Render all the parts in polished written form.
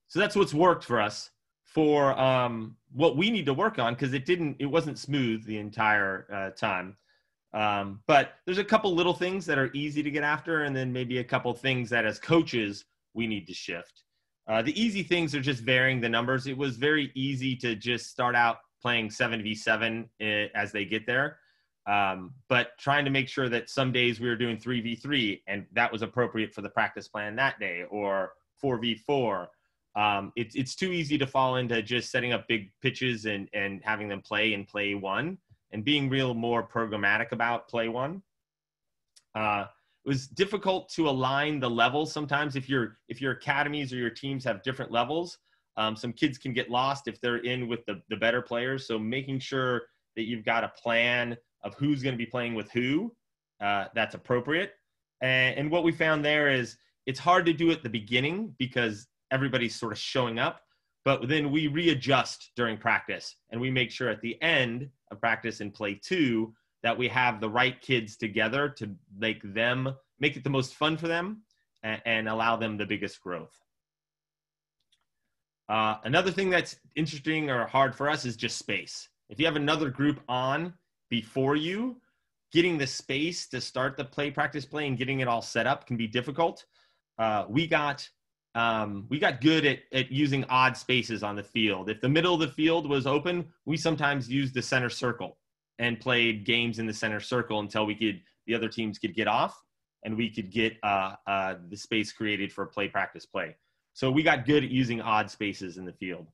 So that's what's worked for us for what we need to work on, because it wasn't smooth the entire time. But there's a couple little things that are easy to get after, and then maybe a couple things that as coaches we need to shift. The easy things are just varying the numbers. It was very easy to just start out playing 7v7 as they get there. But trying to make sure that some days we were doing 3v3 and that was appropriate for the practice plan that day, or 4v4. It's too easy to fall into just setting up big pitches and having them play in play one, and being real more programmatic about play one. It was difficult to align the levels. Sometimes if your academies or your teams have different levels, some kids can get lost if they're in with the better players. So making sure that you've got a plan of who's going to be playing with who, that's appropriate. And what we found there is it's hard to do at the beginning because everybody's sort of showing up, but then we readjust during practice, and we make sure at the end of practice in play two that we have the right kids together to make it the most fun for them and allow them the biggest growth. Another thing that's interesting or hard for us is just space. If you have another group on before you, getting the space to start the practice play and getting it all set up can be difficult. We got good at using odd spaces on the field. If the middle of the field was open, we sometimes used the center circle and played games in the center circle until the other teams could get off and we could get the space created for practice play. So we got good at using odd spaces in the field.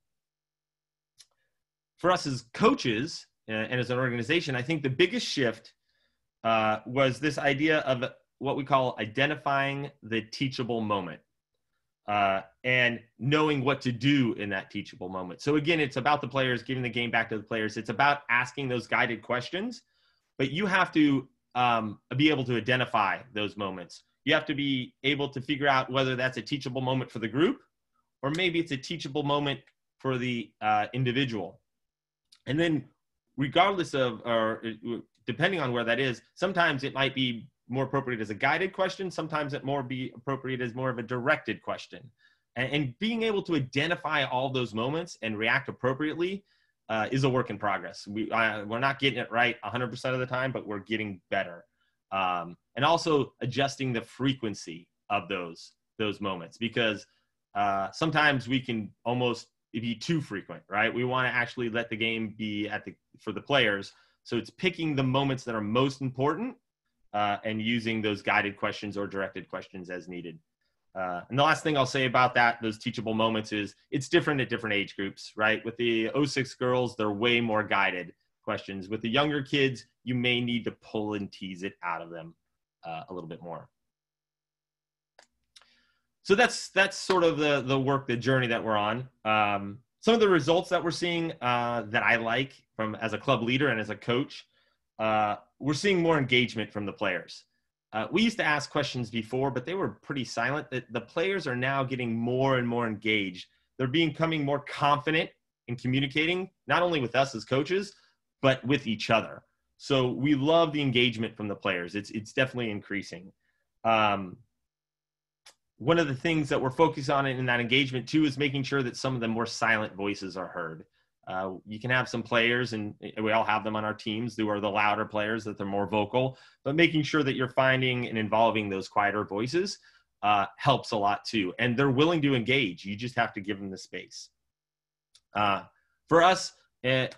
For us as coaches and as an organization, I think the biggest shift was this idea of what we call identifying the teachable moment. And knowing what to do in that teachable moment. So again, it's about the players, giving the game back to the players. It's about asking those guided questions, but you have to be able to identify those moments. You have to be able to figure out whether that's a teachable moment for the group, or maybe it's a teachable moment for the individual. And then regardless of, or depending on where that is, sometimes it might be more appropriate as a guided question. Sometimes it be appropriate as more of a directed question. And being able to identify all those moments and react appropriately is a work in progress. We're not getting it right 100% of the time, but we're getting better. And also adjusting the frequency of those moments, because sometimes we can almost be too frequent, right? We want to actually let the game be for the players. So it's picking the moments that are most important and using those guided questions or directed questions as needed. And the last thing I'll say about those teachable moments is it's different at different age groups, right? With the 06 girls, they're way more guided questions. With the younger kids, you may need to pull and tease it out of them a little bit more. So that's sort of the journey that we're on. Some of the results that we're seeing that I like as a club leader and as a coach, we're seeing more engagement from the players. We used to ask questions before, but they were pretty silent. The players are now getting more and more engaged. They're becoming more confident in communicating, not only with us as coaches, but with each other. So we love the engagement from the players. It's definitely increasing. One of the things that we're focused on in that engagement too is making sure that some of the more silent voices are heard. You can have some players, and we all have them on our teams, who are the louder players, that they're more vocal, but making sure that you're finding and involving those quieter voices helps a lot too. And they're willing to engage. You just have to give them the space. For us,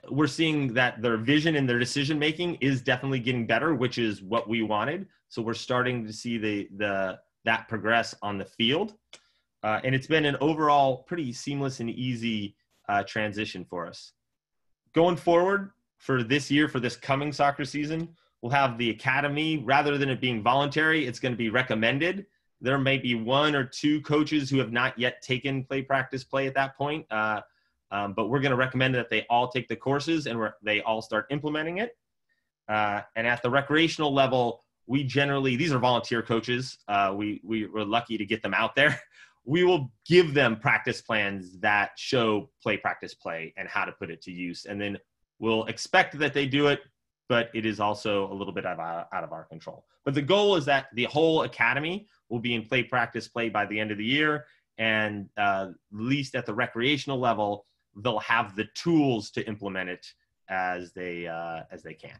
we're seeing that their vision and their decision-making is definitely getting better, which is what we wanted. So we're starting to see that progress on the field. And it's been an overall pretty seamless and easy transition for us. Going forward for this year, for this coming soccer season, we'll have the academy. Rather than it being voluntary, it's going to be recommended. There may be one or two coaches who have not yet taken practice play at that point, but we're going to recommend that they all take the courses and they all start implementing it. And at the recreational level, these are volunteer coaches. We're lucky to get them out there. We will give them practice plans that show practice play and how to put it to use. And then we'll expect that they do it, but it is also a little bit out of our control. But the goal is that the whole academy will be in practice play by the end of the year. and at least at the recreational level, they'll have the tools to implement it as they can.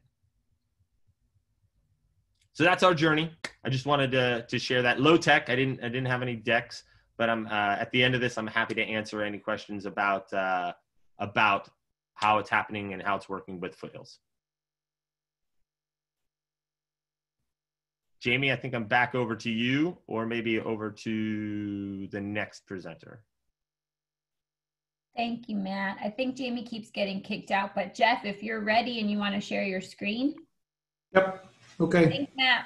So that's our journey. I just wanted to share that. Low tech. I didn't have any decks, but I'm at the end of this, I'm happy to answer any questions about how it's happening and how it's working with Foothills. Jamie, I think I'm back over to you, or maybe over to the next presenter. Thank you, Matt. I think Jamie keeps getting kicked out, but Jeff, if you're ready and you want to share your screen. Yep. Okay. Thanks, Matt.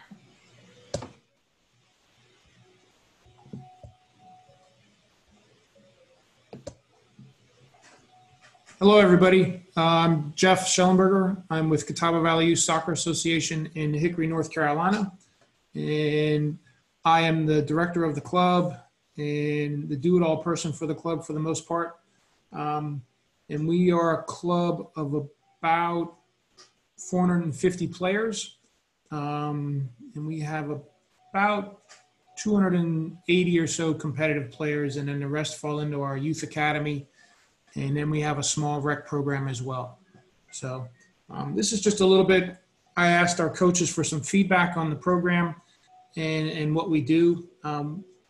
Hello, everybody. I'm Jeff Schellenberger. I'm with Catawba Valley Youth Soccer Association in Hickory, North Carolina. And I am the director of the club and the do-it-all person for the club for the most part. And we are a club of about 450 players. And we have about 280 or so competitive players, and then the rest fall into our youth academy. And then we have a small rec program as well. So this is just a little bit, I asked our coaches for some feedback on the program and what we do.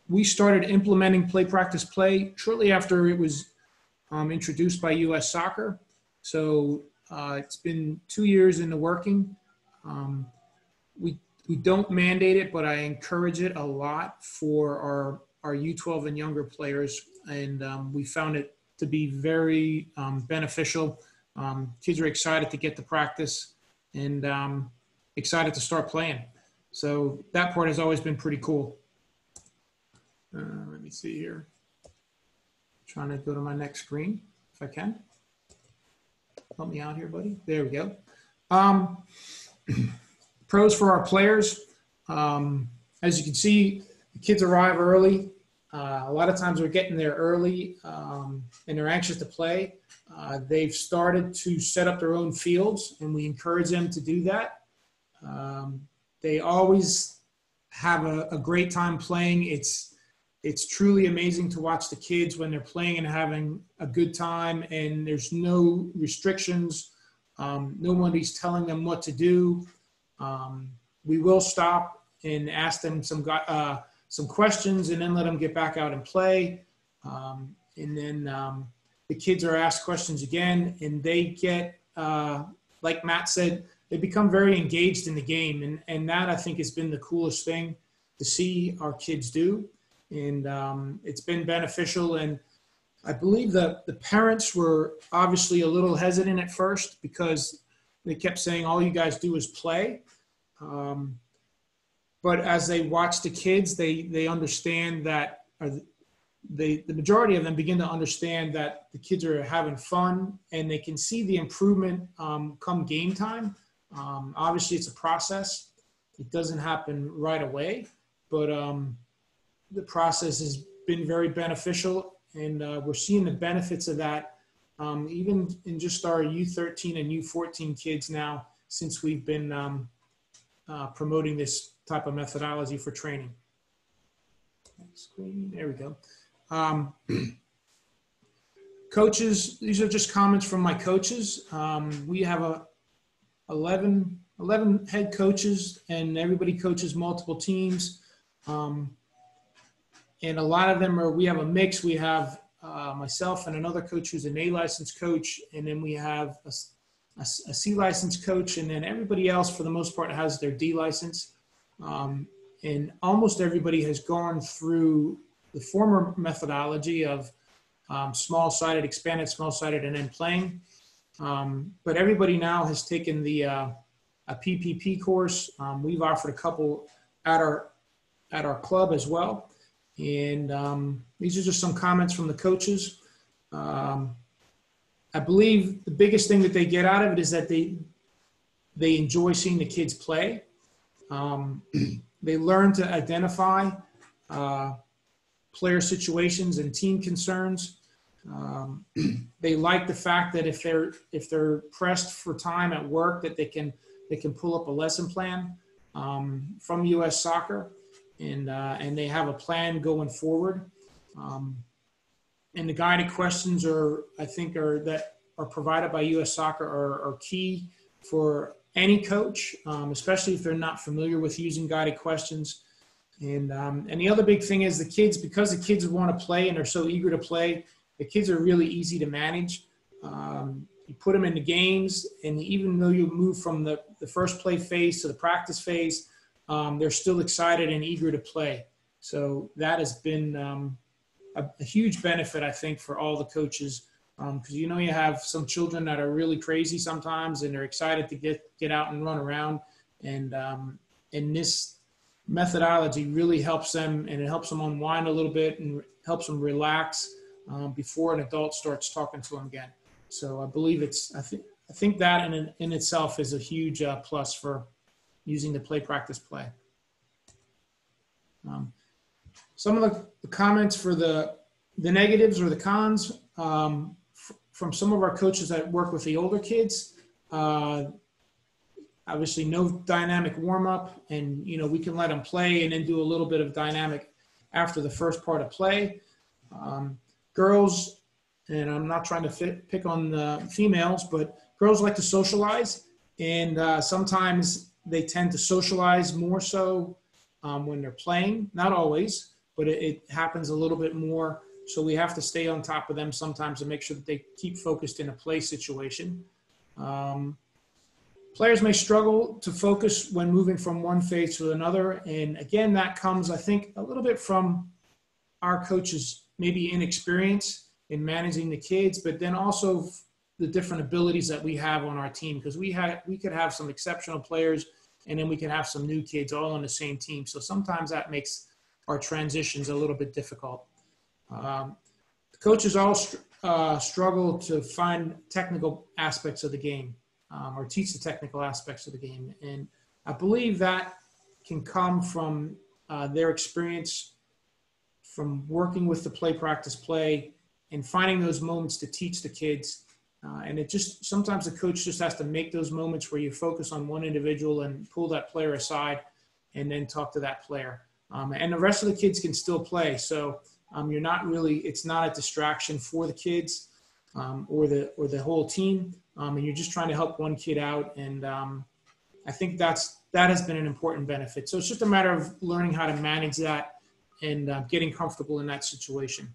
We started implementing play, practice, play shortly after it was introduced by US Soccer. So it's been 2 years in the working. We don't mandate it, but I encourage it a lot for our U12 and younger players. And we found it to be very beneficial. Kids are excited to get to practice and excited to start playing. So that part has always been pretty cool. Let me see here. Trying to go to my next screen if I can. Help me out here, buddy. There we go. Pros for our players. As you can see, the kids arrive early. A lot of times we're getting there early and they're anxious to play. They've started to set up their own fields, and we encourage them to do that. They always have a great time playing. It's truly amazing to watch the kids when they're playing and having a good time, and there's no restrictions. Nobody's telling them what to do. We will stop and ask them some questions and then let them get back out and play. And then the kids are asked questions again, and they get, like Matt said, they become very engaged in the game. And that, I think, has been the coolest thing to see our kids do. And it's been beneficial. And I believe that the parents were obviously a little hesitant at first because they kept saying, all you guys do is play. But as they watch the kids, they understand that, the majority of them begin to understand that the kids are having fun, and they can see the improvement come game time. Obviously, it's a process. It doesn't happen right away, but the process has been very beneficial, and we're seeing the benefits of that even in just our U13 and U14 kids now, since we've been promoting this type of methodology for training. Next screen, there we go. Coaches, these are just comments from my coaches. We have 11 head coaches, and everybody coaches multiple teams. And a lot of them we have a mix. We have myself and another coach who's an A licensed coach, and then we have a C licensed coach, and then everybody else for the most part has their D license. And almost everybody has gone through the former methodology of small-sided, expanded, small-sided, and then playing. But everybody now has taken a PPP course. We've offered a couple at our club as well. And these are just some comments from the coaches. I believe the biggest thing that they get out of it is that they enjoy seeing the kids play. They learn to identify player situations and team concerns. They like the fact that if they're pressed for time at work, that they can pull up a lesson plan from US Soccer, and they have a plan going forward. And the guided questions that are provided by U.S. Soccer are key for any coach, especially if they're not familiar with using guided questions. And the other big thing is because the kids want to play and they're so eager to play, the kids are really easy to manage. You put them into games, and even though you move from the first play phase to the practice phase, they're still excited and eager to play. So that has been a huge benefit, I think, for all the coaches, because you have some children that are really crazy sometimes, and they're excited to get out and run around, and this methodology really helps them, and it helps them unwind a little bit and helps them relax before an adult starts talking to them again. So I believe I think that in itself is a huge plus for using the play practice play. Some of the comments for the negatives or the cons from some of our coaches that work with the older kids. Obviously, no dynamic warm-up, and we can let them play and then do a little bit of dynamic after the first part of play. Girls, and I'm not trying to pick on the females, but girls like to socialize, and sometimes they tend to socialize more so when they're playing. Not always, but it happens a little bit more. So we have to stay on top of them sometimes to make sure that they keep focused in a play situation. Players may struggle to focus when moving from one phase to another. And again, that comes, I think, a little bit from our coaches' maybe inexperience in managing the kids, but then also the different abilities that we have on our team, because we could have some exceptional players, and then we can have some new kids all on the same team. So sometimes that makes our transitions a little bit difficult. The coaches all struggle to find technical aspects of the game or teach the technical aspects of the game. And I believe that can come from their experience from working with the play practice play and finding those moments to teach the kids. And sometimes the coach just has to make those moments where you focus on one individual and pull that player aside and then talk to that player. And the rest of the kids can still play. So it's not a distraction for the kids or the whole team. And you're just trying to help one kid out. And I think that has been an important benefit. So it's just a matter of learning how to manage that and getting comfortable in that situation.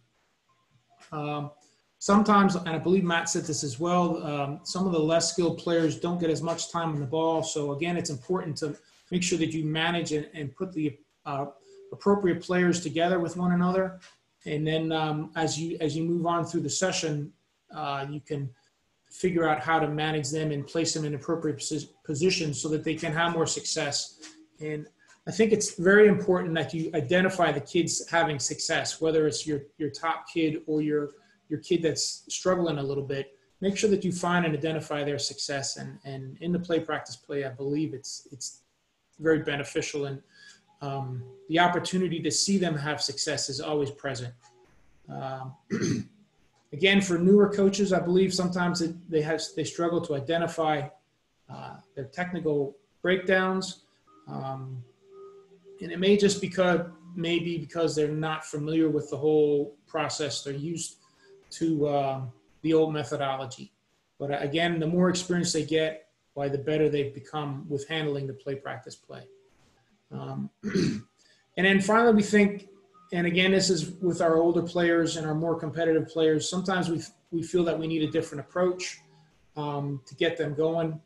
Sometimes, and I believe Matt said this as well, some of the less skilled players don't get as much time on the ball. So again, it's important to make sure that you manage and put the appropriate players together with one another. And then as you move on through the session, you can figure out how to manage them and place them in appropriate positions so that they can have more success. And I think it's very important that you identify the kids having success, whether it's your top kid or your kid that's struggling a little bit. Make sure that you find and identify their success. And in the play practice play, I believe it's very beneficial, and the opportunity to see them have success is always present. Again, for newer coaches, I believe sometimes they struggle to identify their technical breakdowns, and it may just because they're not familiar with the whole process. They're used to the old methodology. But again, the more experience they get, the better they've become with handling the play practice play. And then finally, we think, and again, this is with our older players and our more competitive players, sometimes we feel that we need a different approach to get them going.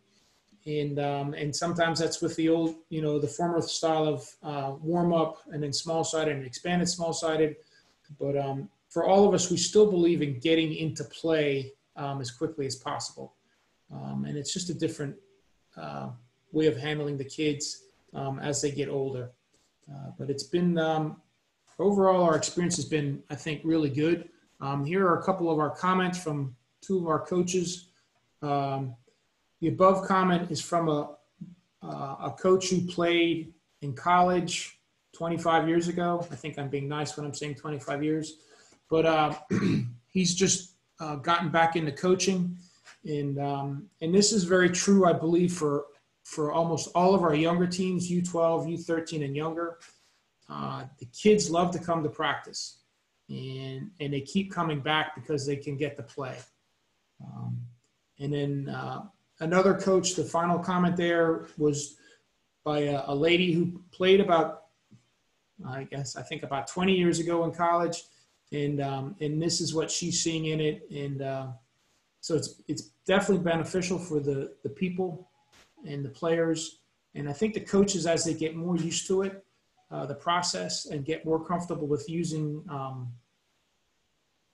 And sometimes that's with the old, the former style of warm-up and then small-sided and expanded small-sided. But for all of us, we still believe in getting into play as quickly as possible. And it's just a different way of handling the kids as they get older. But it's been, overall, our experience has been, I think, really good. Here are a couple of our comments from two of our coaches. The above comment is from a coach who played in college 25 years ago. I think I'm being nice when I'm saying 25 years. But he's just gotten back into coaching. And this is very true, I believe, for almost all of our younger teams, U12, U13, and younger. The kids love to come to practice. and they keep coming back because they can get the play. And then another coach, the final comment there was by a lady who played about, I think about 20 years ago in college. And this is what she's seeing in it. And so it's definitely beneficial for the people and the players. And I think the coaches, as they get more used to it, the process, and get more comfortable with using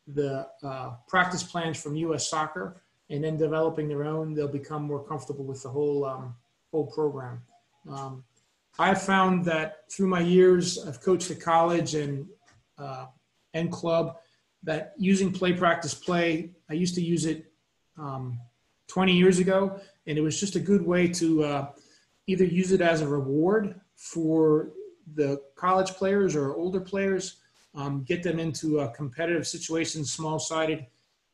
the practice plans from U.S. Soccer and then developing their own, they'll become more comfortable with the whole program. I have found that through my years, I've coached at college and club, that using play, practice, play, I used to use it 20 years ago, and it was just a good way to either use it as a reward for the college players or older players, get them into competitive situations, small-sided,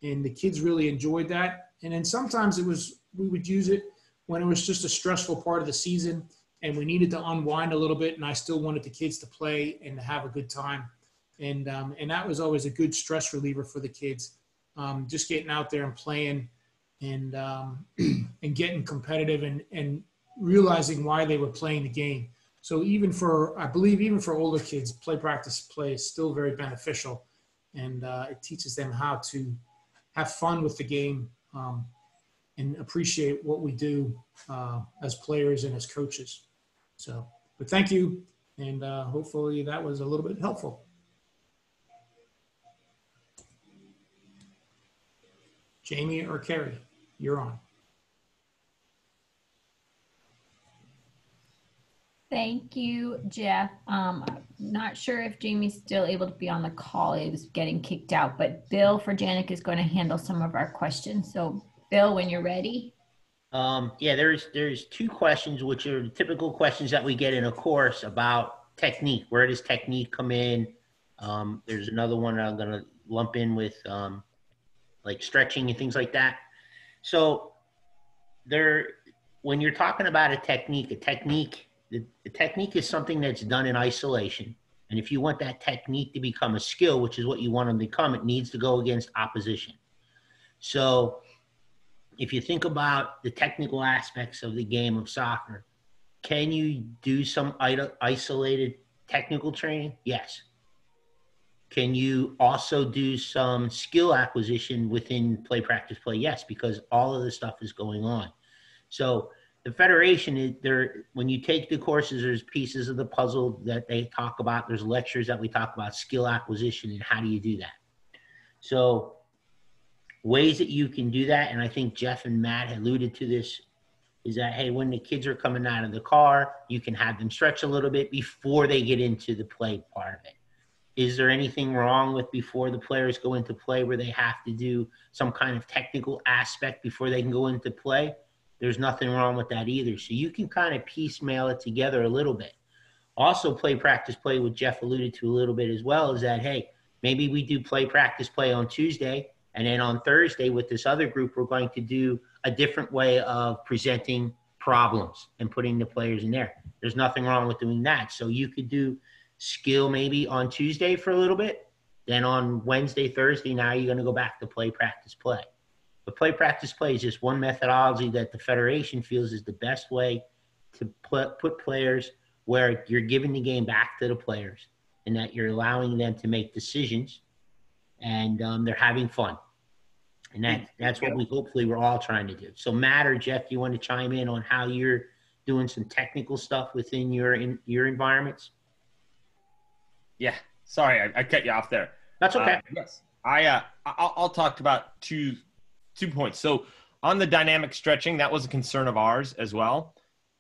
and the kids really enjoyed that. And then sometimes we would use it when it was just a stressful part of the season and we needed to unwind a little bit, and I still wanted the kids to play and to have a good time. And that was always a good stress reliever for the kids, just getting out there and playing and and getting competitive and realizing why they were playing the game. So I believe even for older kids, play, practice, play is still very beneficial, and it teaches them how to have fun with the game and appreciate what we do as players and as coaches. So, but thank you, and hopefully that was a little bit helpful. Jamie or Carrie, you're on. Thank you, Jeff. I'm not sure if Jamie's still able to be on the call. He was getting kicked out, but Bill Furjanic is going to handle some of our questions. So Bill, when you're ready. Yeah, there's two questions, which are typical questions that we get in a course about technique. Where does technique come in? There's another one I'm going to lump in with like stretching and things like that. So when you're talking about a technique, the technique is something that's done in isolation. And if you want that technique to become a skill, which is what you want them to become, it needs to go against opposition. So if you think about the technical aspects of the game of soccer, can you do some isolated technical training? Yes. Can you also do some skill acquisition within play, practice, play? Yes, because all of this stuff is going on. So the Federation, when you take the courses, there's pieces of the puzzle that they talk about. There's lectures that we talk about skill acquisition and how do you do that. So ways that you can do that, and I think Jeff and Matt had alluded to this, is that, hey, when the kids are coming out of the car, you can have them stretch a little bit before they get into the play part of it. Is there anything wrong with before the players go into play where they have to do some kind of technical aspect before they can go into play? There's nothing wrong with that either. So you can kind of piecemeal it together a little bit. Also, play, practice, play, what Jeff alluded to a little bit as well, is that, hey, maybe we do play, practice, play on Tuesday, and then on Thursday with this other group, we're going to do a different way of presenting problems and putting the players in there. There's nothing wrong with doing that. So you could do skill maybe on Tuesday for a little bit. Then on Wednesday, Thursday, now you're going to go back to play, practice, play. But play, practice, play is just one methodology that the Federation feels is the best way to put players where you're giving the game back to the players and that you're allowing them to make decisions and they're having fun. And that's what we're all trying to do. So Matt or Jeff, do you want to chime in on how you're doing some technical stuff within your environments? Yeah, sorry, I cut you off there. That's okay. Yes, I'll talk about two points. So on the dynamic stretching, that was a concern of ours as well.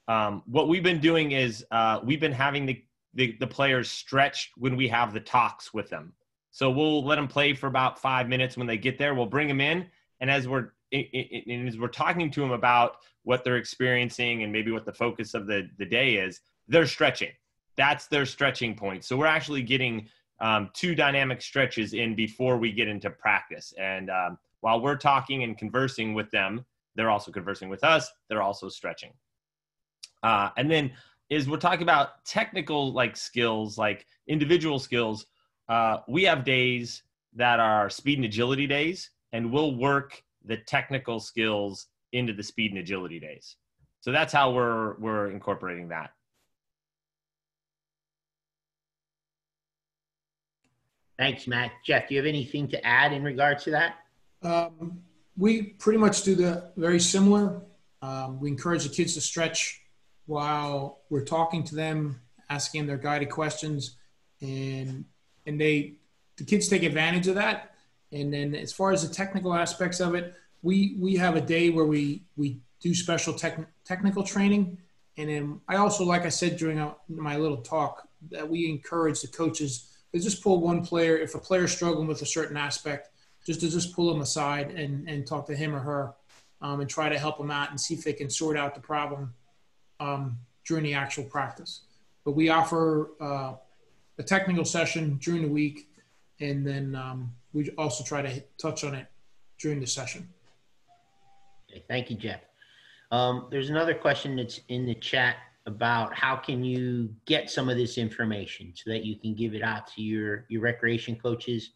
What we've been doing is we've been having the players stretch when we have the talks with them. So we'll let them play for about 5 minutes. When they get there, we'll bring them in, and as we're talking to them about what they're experiencing and maybe what the focus of the day is, they're stretching. That's their stretching point. So we're actually getting 2 dynamic stretches in before we get into practice. And while we're talking and conversing with them, they're also conversing with us. They're also stretching. And then we're talking about technical skills, like individual skills. we have days that are speed and agility days, and we'll work the technical skills into the speed and agility days. So that's how we're incorporating that. Thanks, Matt. Jeff, do you have anything to add in regards to that? We pretty much do the very similar. We encourage the kids to stretch while we're talking to them, asking them their guided questions, and the kids take advantage of that. And then as far as the technical aspects of it, we have a day where we do special technical training. And then I also, like I said during my little talk, that we encourage the coaches to just pull one player. If a player's struggling with a certain aspect, just pull them aside and talk to him or her, and try to help them out and see if they can sort out the problem during the actual practice. But we offer a technical session during the week, and then we also try to touch on it during the session. Okay, thank you, Jeff. There's another question that's in the chat about how can you get some of this information so that you can give it out to your recreation coaches.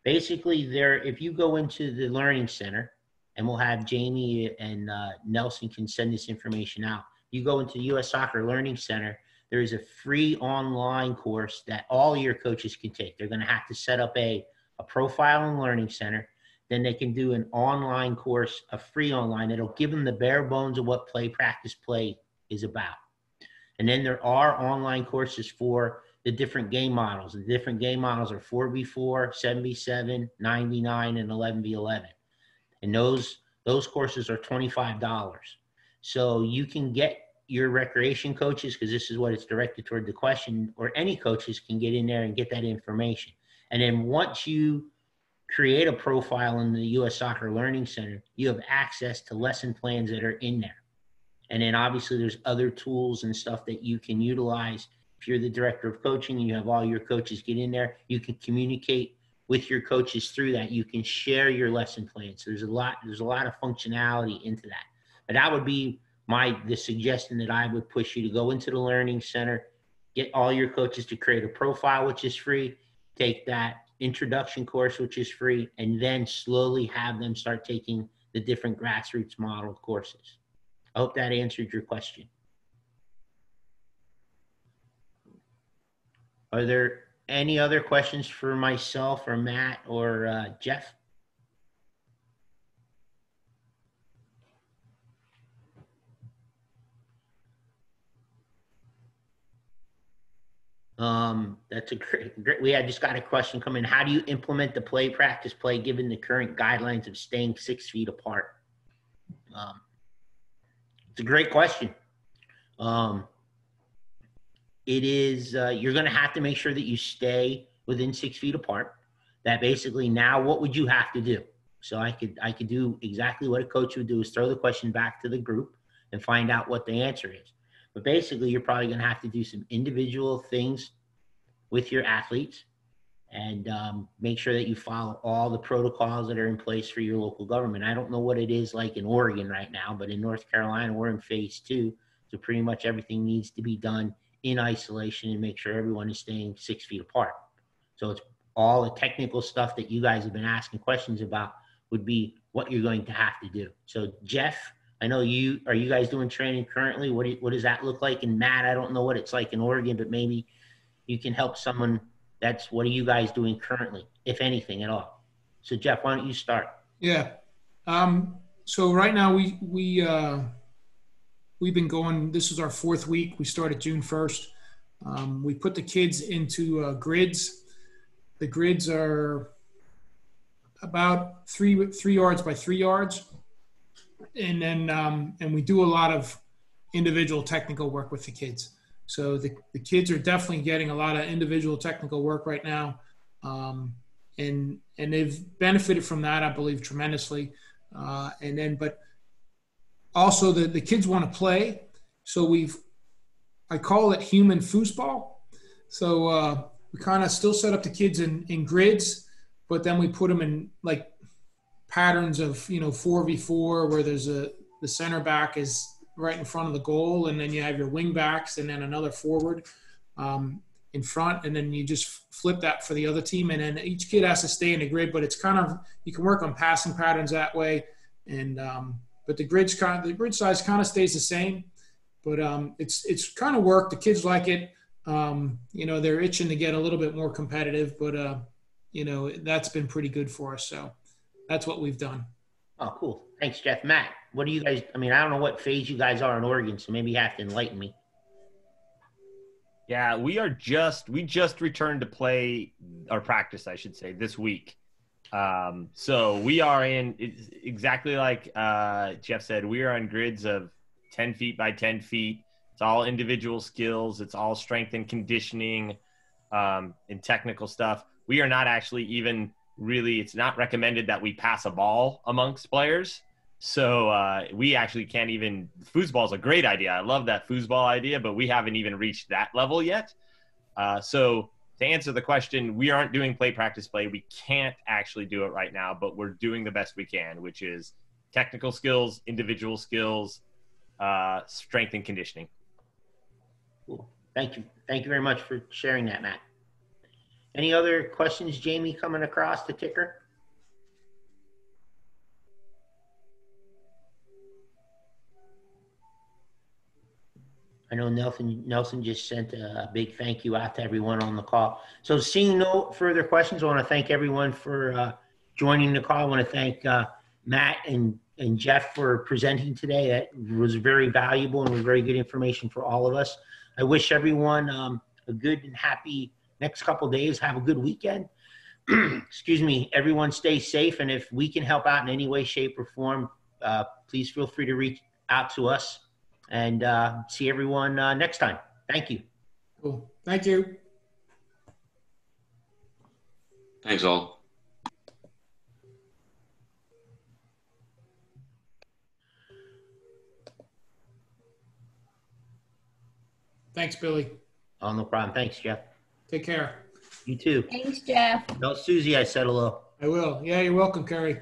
Basically, if you go into the Learning Center, and we'll have Jamie and Nelson can send this information out. You go into the U.S. Soccer Learning Center, there is a free online course that all your coaches can take. They're going to have to set up a profile in Learning Center. Then they can do an online course, a free online. It'll give them the bare bones of what practice play is about. And then there are online courses for the different game models. The different game models are 4v4, 7v7, 9v9, and 11v11. And those courses are $25. So you can get your recreation coaches, because this is what it's directed toward the question, or any coaches can get in there and get that information. And then once you create a profile in the U.S. Soccer Learning Center, you have access to lesson plans that are in there. And then obviously there's other tools and stuff that you can utilize. If you're the director of coaching and you have all your coaches get in there, you can communicate with your coaches through that. You can share your lesson plans. So there's a lot of functionality into that. But that would be the suggestion that I would push you to go into the Learning Center, get all your coaches to create a profile, which is free, take that introduction course, which is free, and then slowly have them start taking the different grassroots model courses. I hope that answered your question. Are there any other questions for myself or Matt or Jeff? That's a great, we had just got a question come in. How do you implement the practice play given the current guidelines of staying 6 feet apart? It's a great question. It is, you're going to have to make sure that you stay within 6 feet apart. That basically now what would you have to do? So I could do exactly what a coach would do, is throw the question back to the group and find out what the answer is. But basically you're probably going to have to do some individual things with your athletes and make sure that you follow all the protocols that are in place for your local government. I don't know what it is like in Oregon right now, but in North Carolina, we're in phase 2. So pretty much everything needs to be done in isolation and make sure everyone is staying 6 feet apart. So it's all the technical stuff that you guys have been asking questions about would be what you're going to have to do. So Jeff, I know are you guys doing training currently? What does that look like? And Matt, I don't know what it's like in Oregon, but maybe you can help someone. What are you guys doing currently, if anything at all? So Jeff, why don't you start? Yeah. So right now we've been going, this is our 4th week. We started June 1st. We put the kids into grids. The grids are about 3 yards by 3 yards. And then, and we do a lot of individual technical work with the kids. So the kids are definitely getting a lot of individual technical work right now. And they've benefited from that, I believe, tremendously. But also the kids want to play. So I call it human foosball. So we kind of still set up the kids in grids, but then we put them in like patterns of, 4v4 where there's the center back is right in front of the goal, and then you have your wing backs and then another forward. in front, and then you just flip that for the other team, and then each kid has to stay in the grid. But it's kind of, you can work on passing patterns that way, and but the grid size kind of stays the same, but it's kind of work. The kids like it. They're itching to get a little bit more competitive, but that's been pretty good for us. So that's what we've done. Oh, cool. Thanks, Jeff. Matt, what do you guys, I don't know what phase you guys are in Oregon, so maybe you have to enlighten me. Yeah, we just returned to play, or practice, I should say, this week. So we are in, exactly like Jeff said, we are on grids of 10 feet by 10 feet. It's all individual skills. It's all strength and conditioning and technical stuff. We are not actually even really, it's not recommended that we pass a ball amongst players. So we actually can't even, foosball is a great idea. I love that foosball idea, but we haven't even reached that level yet. So to answer the question, we aren't doing play, practice, play. We can't actually do it right now, but we're doing the best we can, which is technical skills, individual skills, strength and conditioning. Cool. Thank you. Thank you very much for sharing that, Matt. Any other questions, Jamie, coming across the ticker? I know Nelson just sent a big thank you out to everyone on the call. So seeing no further questions, I want to thank everyone for joining the call. I want to thank Matt and Jeff for presenting today. That was very valuable and was very good information for all of us. I wish everyone a good and happy next couple of days. Have a good weekend. Excuse me. Everyone stay safe. And if we can help out in any way, shape, or form, please feel free to reach out to us. And see everyone next time. Thank you. Cool. Thank you. Thanks all. Thanks, Billy. Oh, no problem. Thanks, Jeff. Take care. You too. Thanks, Jeff. Tell Susie I said hello. I will. Yeah, you're welcome, Kerry.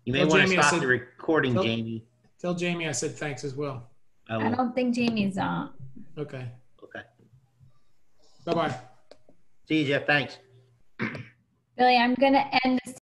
You may want to stop the recording, Jamie. Tell Jamie I said thanks as well. I don't think Jamie's on. Okay. Okay. Bye-bye. See you, Jeff. Thanks. Billy, I'm going to end this